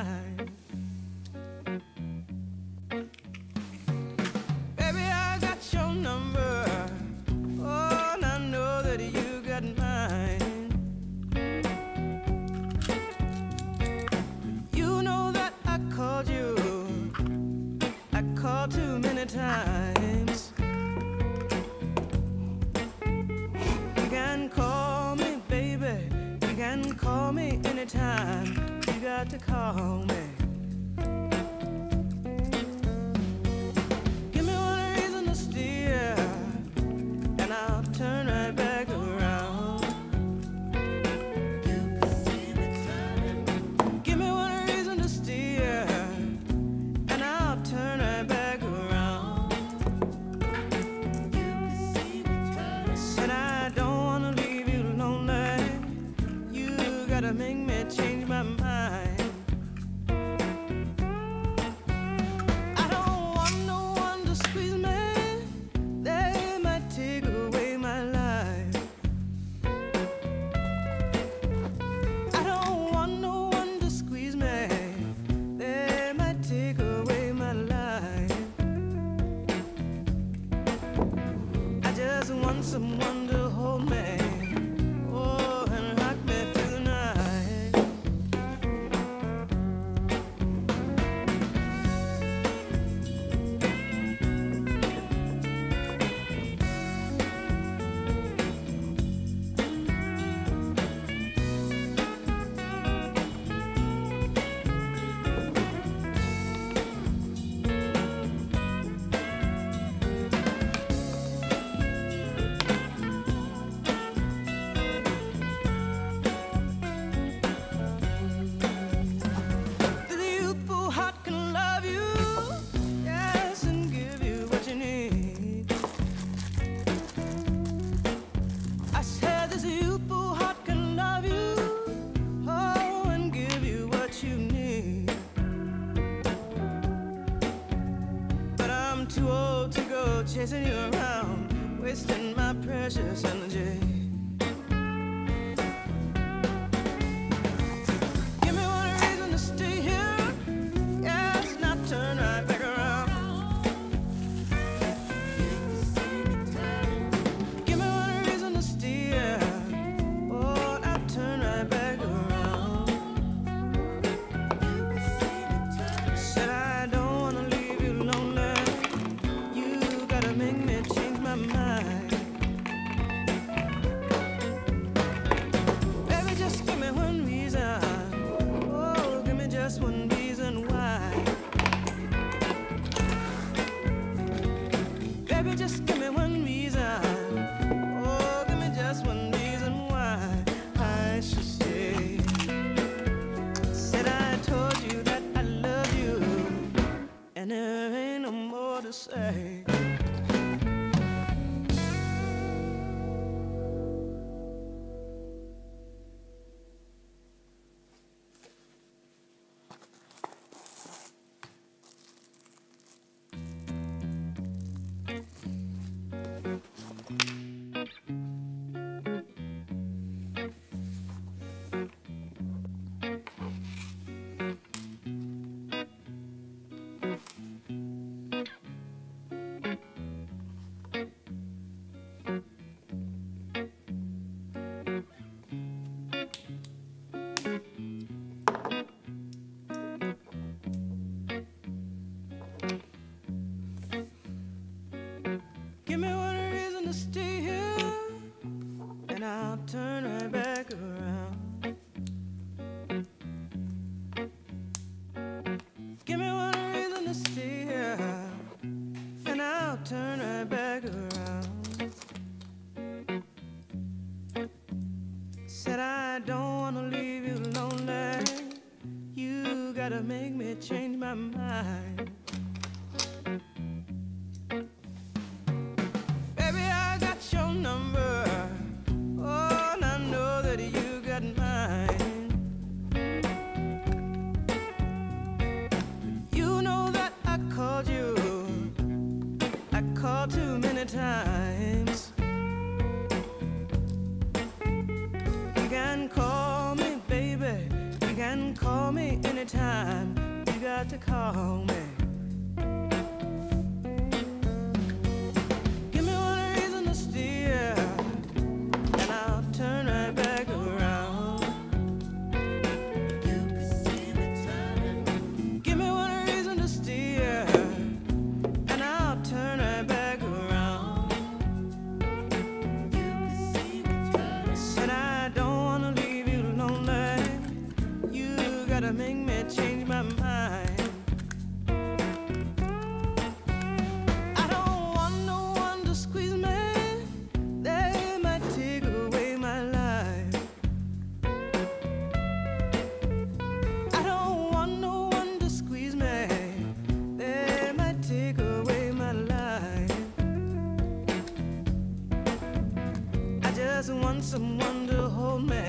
mine. Baby, I got your number. Oh, and I know that you got mine. You know that I called you. I called too many times. You can call me, baby. You can call me anytime. You got to call me. Give me one reason to steer, and I'll turn right back around. You can see me turning. Give me one reason to steer, and I'll turn right back around. You can see me turning. Said I don't wanna leave you lonely. You gotta make me change my mind. I don't want no one to squeeze me. They might take away my life. I don't want no one to squeeze me. They might take away my life. I just want someone to hold me. Oh, and rock me through the night. The youthful heart can love you, yes, and give you what you need. I said this youthful heart can love you, oh, and give you what you need. But I'm too old to go chasing you around, wasting my precious energy. Give me one reason to stay here, yes, and I'll turn right back around. Give me one reason to stay here, oh, and I'll turn right back around. Said I don't wanna leave you lonely. You gotta make me change my mind. Baby, just give me one reason. Oh, give me just one reason why. Baby, just give me one reason. Oh, give me just one reason why I should stay. Said I told you that I love you, and there ain't no more to say. Give me one reason to stay here, and I'll turn right back around. Give me one reason to stay here, and I'll turn right back around. Said I don't wanna leave you lonely. You gotta make me change my mind. Baby, I got your number. Oh, and I know that you got mine. You know that I called you. I called too many times. You can call me, baby. You can call me anytime. hold me. Give me one reason to steer, and I'll turn right back around. You can see me turning. Give me one reason to steer, and I'll turn right back around. You can see me turning. Said I don't wanna leave you lonely. You gotta make me change my mind. I don't want no one to squeeze me. They might take away my life. I don't want no one to squeeze me. They might take away my life. I just want someone to hold me.